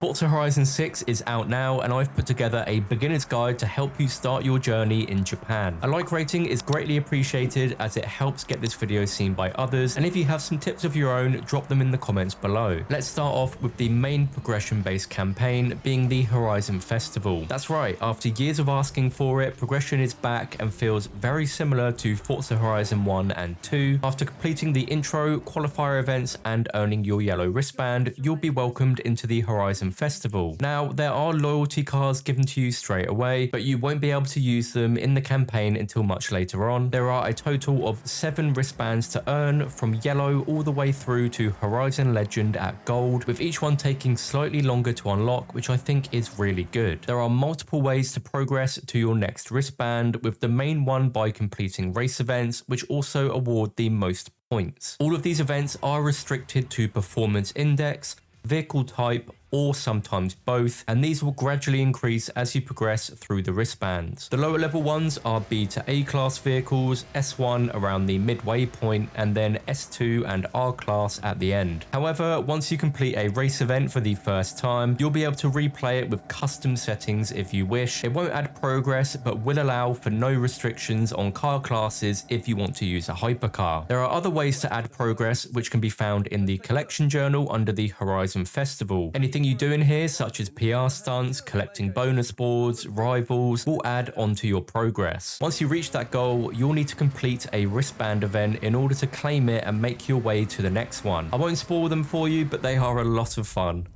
Forza Horizon 6 is out now, and I've put together a beginner's guide to help you start your journey in Japan. A like rating is greatly appreciated as it helps get this video seen by others, and if you have some tips of your own, drop them in the comments below. Let's start off with the main progression-based campaign, being the Horizon Festival. That's right, after years of asking for it, progression is back and feels very similar to Forza Horizon 1 and 2. After completing the intro, qualifier events, and earning your yellow wristband, you'll be welcomed into the Horizon Festival. Now, there are loyalty cards given to you straight away, but you won't be able to use them in the campaign until much later on. There are a total of 7 wristbands to earn, from yellow all the way through to Horizon Legend at gold, with each one taking slightly longer to unlock, which I think is really good. There are multiple ways to progress to your next wristband, with the main one by completing race events, which also award the most points. All of these events are restricted to performance index, vehicle type, or sometimes both, and these will gradually increase as you progress through the wristbands. The lower level ones are B to A class vehicles, S1 around the midway point, and then S2 and R class at the end. However, once you complete a race event for the first time, you'll be able to replay it with custom settings if you wish. It won't add progress, but will allow for no restrictions on car classes if you want to use a hypercar. There are other ways to add progress, which can be found in the collection journal under the Horizon Festival. Anything you do in here, such as PR stunts, collecting bonus boards, rivals, will add onto your progress. Once you reach that goal, you'll need to complete a wristband event in order to claim it and make your way to the next one. I won't spoil them for you, but they are a lot of fun.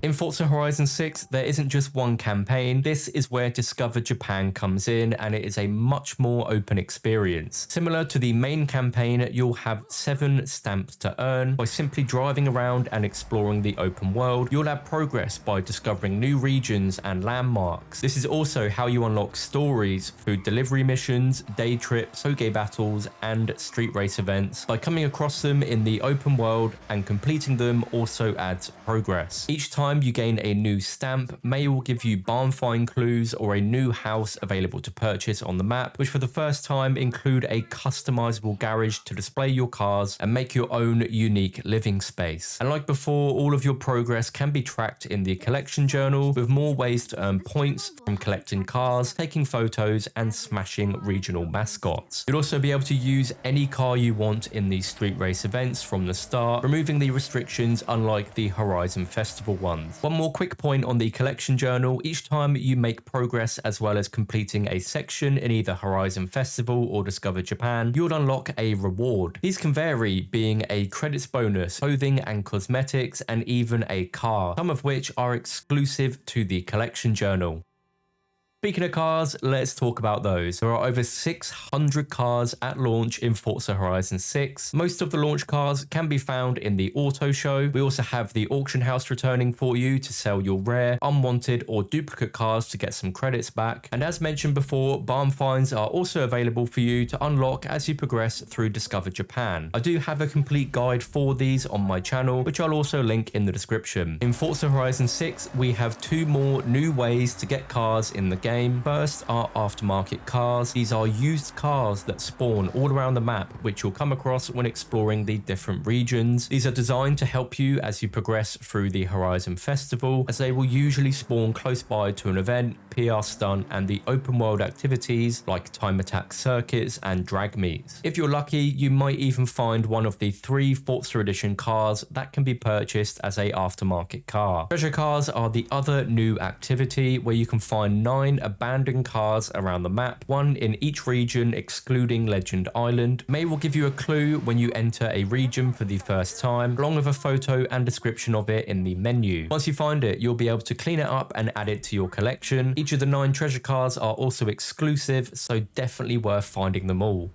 In Forza Horizon 6, there isn't just one campaign. This is where Discover Japan comes in, and it is a much more open experience. Similar to the main campaign, you'll have 7 stamps to earn. By simply driving around and exploring the open world, you'll have progress by discovering new regions and landmarks. This is also how you unlock stories, food delivery missions, day trips, Hoge battles, and street race events. By coming across them in the open world and completing them also adds progress. Each time you gain a new stamp, may will give you barn find clues or a new house available to purchase on the map, which for the first time include a customizable garage to display your cars and make your own unique living space. And like before, all of your progress can be tracked in the collection journal, with more ways to earn points from collecting cars, taking photos, and smashing regional mascots. You'll also be able to use any car you want in these street race events from the start, removing the restrictions unlike the Horizon Festival ones. One more quick point on the collection journal: each time you make progress as well as completing a section in either Horizon Festival or Discover Japan, you'll unlock a reward. These can vary, being a credits bonus, clothing and cosmetics, and even a car, some of which are exclusive to the collection journal. Speaking of cars, let's talk about those. There are over 600 cars at launch in Forza Horizon 6. Most of the launch cars can be found in the auto show. We also have the auction house returning for you to sell your rare, unwanted, or duplicate cars to get some credits back. And as mentioned before, barn finds are also available for you to unlock as you progress through Discover Japan. I do have a complete guide for these on my channel, which I'll also link in the description. In Forza Horizon 6, we have 2 more new ways to get cars in the game. First are aftermarket cars. These are used cars that spawn all around the map, which you'll come across when exploring the different regions. These are designed to help you as you progress through the Horizon Festival, as they will usually spawn close by to an event, PR stunt, and the open world activities like time attack circuits and drag meets. If you're lucky, you might even find one of the 3 Forza Edition cars that can be purchased as a aftermarket car. Treasure cars are the other new activity, where you can find 9 abandoned cars around the map, 1 in each region excluding Legend Island. May will give you a clue when you enter a region for the first time, along with a photo and description of it in the menu. Once you find it, you'll be able to clean it up and add it to your collection. Each of the 9 treasure cars are also exclusive, so definitely worth finding them all.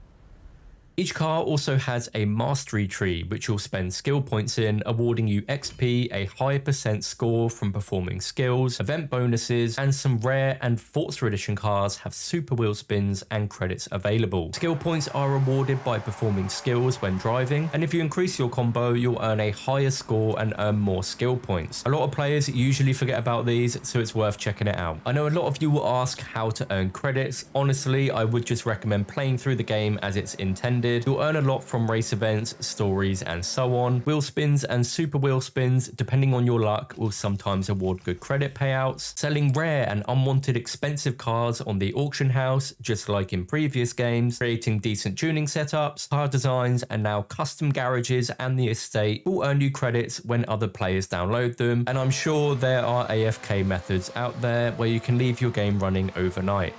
Each car also has a mastery tree, which you'll spend skill points in, awarding you XP, a higher % score from performing skills, event bonuses, and some rare and Forza Edition cars have super wheel spins and credits available. Skill points are awarded by performing skills when driving, and if you increase your combo, you'll earn a higher score and earn more skill points. A lot of players usually forget about these, so it's worth checking it out. I know a lot of you will ask how to earn credits. Honestly, I would just recommend playing through the game as it's intended standard. You'll earn a lot from race events, stories, and so on. Wheel spins and super wheel spins, depending on your luck, will sometimes award good credit payouts. Selling rare and unwanted expensive cars on the auction house, just like in previous games. Creating decent tuning setups, car designs, and now custom garages and the estate will earn you credits when other players download them. And I'm sure there are AFK methods out there where you can leave your game running overnight.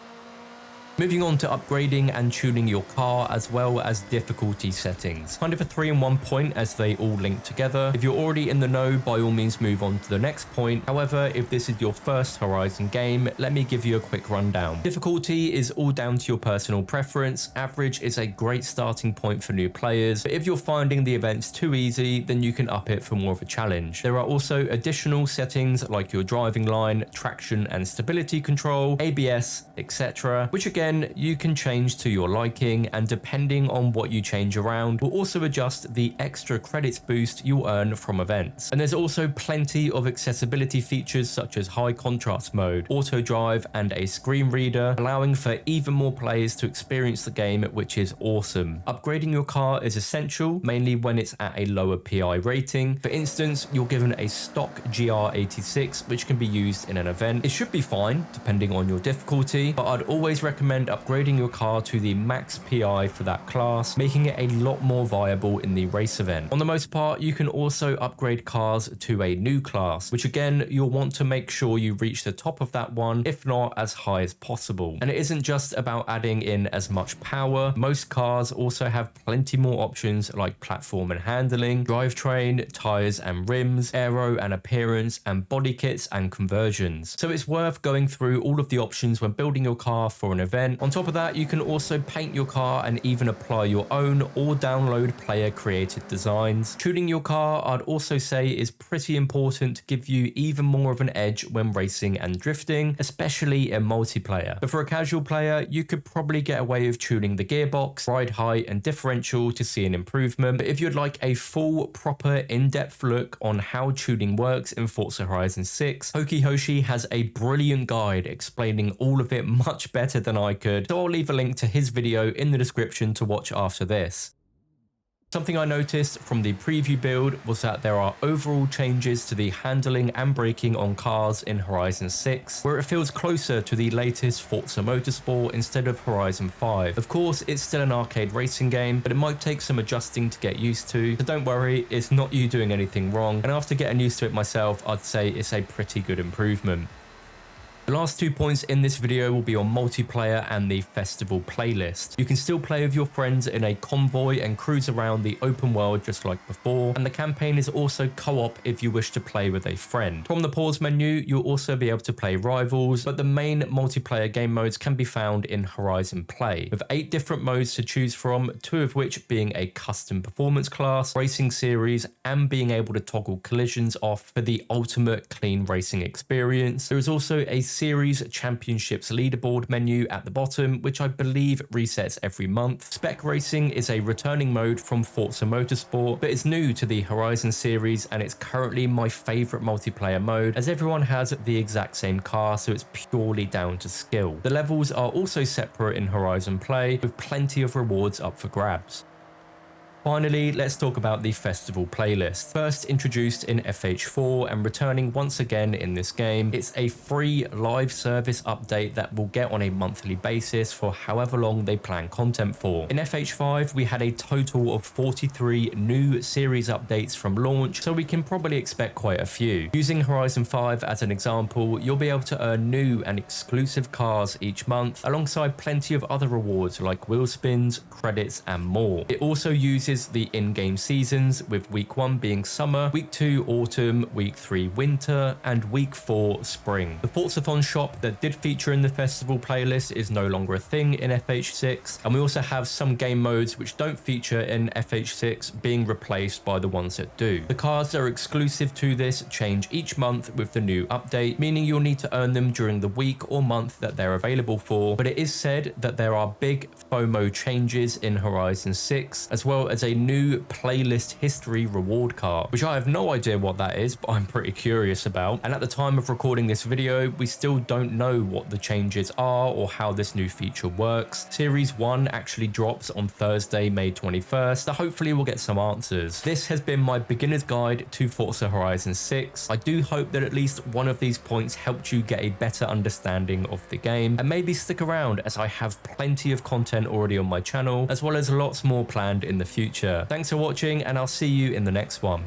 Moving on to upgrading and tuning your car, as well as difficulty settings. Kind of a 3-in-1 point as they all link together. If you're already in the know, by all means move on to the next point. However, if this is your first Horizon game, let me give you a quick rundown. Difficulty is all down to your personal preference. Average is a great starting point for new players, but if you're finding the events too easy, then you can up it for more of a challenge. There are also additional settings like your driving line, traction and stability control, ABS, etc., which again you can change to your liking, and depending on what you change around will also adjust the extra credits boost you'll earn from events. And there's also plenty of accessibility features such as high contrast mode, auto drive, and a screen reader, allowing for even more players to experience the game, which is awesome. Upgrading your car is essential, mainly when it's at a lower PI rating. For instance, you're given a stock GR86 which can be used in an event. It should be fine depending on your difficulty, but I'd always recommend upgrading your car to the max PI for that class, making it a lot more viable in the race event. On the most part, you can also upgrade cars to a new class, which again, you'll want to make sure you reach the top of that one, if not as high as possible. And it isn't just about adding in as much power. Most cars also have plenty more options like platform and handling, drivetrain, tires and rims, aero and appearance, and body kits and conversions. So it's worth going through all of the options when building your car for an event. On top of that, you can also paint your car and even apply your own or download player created designs. Tuning your car, I'd also say, is pretty important to give you even more of an edge when racing and drifting, especially in multiplayer. But for a casual player, you could probably get away with tuning the gearbox, ride height and differential to see an improvement. But if you'd like a full, proper, in-depth look on how tuning works in Forza Horizon 6, Hoshi has a brilliant guide explaining all of it much better than I could, so I'll leave a link to his video in the description to watch after this. Something I noticed from the preview build was that there are overall changes to the handling and braking on cars in Horizon 6, where it feels closer to the latest Forza Motorsport instead of Horizon 5. Of course, it's still an arcade racing game, but it might take some adjusting to get used to, so don't worry, it's not you doing anything wrong, and after getting used to it myself, I'd say it's a pretty good improvement. The last 2 points in this video will be on multiplayer and the festival playlist. You can still play with your friends in a convoy and cruise around the open world just like before, and the campaign is also co-op if you wish to play with a friend. From the pause menu, you'll also be able to play rivals, but the main multiplayer game modes can be found in Horizon Play, with 8 different modes to choose from, 2 of which being a custom performance class, racing series, and being able to toggle collisions off for the ultimate clean racing experience. There is also a Series Championships leaderboard menu at the bottom, which I believe resets every month. Spec Racing is a returning mode from Forza Motorsport, but it's new to the Horizon series, and it's currently my favorite multiplayer mode, as everyone has the exact same car, so it's purely down to skill. The levels are also separate in Horizon Play, with plenty of rewards up for grabs. Finally, let's talk about the festival playlist. First introduced in FH4 and returning once again in this game, it's a free live service update that will get on a monthly basis for however long they plan content for. In FH5, we had a total of 43 new series updates from launch, so we can probably expect quite a few. Using Horizon 5 as an example, you'll be able to earn new and exclusive cars each month, alongside plenty of other rewards like wheel spins, credits, and more. It also uses the in-game seasons, with week 1 being summer, week 2 autumn, week 3 winter, and week 4 spring. The Forzathon shop that did feature in the festival playlist is no longer a thing in FH6, and we also have some game modes which don't feature in FH6 being replaced by the ones that do. The cars that are exclusive to this change each month with the new update, meaning you'll need to earn them during the week or month that they're available for, but it is said that there are big FOMO changes in Horizon 6, as well as is a new playlist history reward card, which I have no idea what that is, but I'm pretty curious about. And at the time of recording this video, we still don't know what the changes are or how this new feature works. Series 1 actually drops on Thursday, May 21st, so hopefully we'll get some answers. This has been my beginner's guide to Forza Horizon 6. I do hope that at least one of these points helped you get a better understanding of the game, and maybe stick around as I have plenty of content already on my channel, as well as lots more planned in the future. Thanks for watching, and I'll see you in the next one.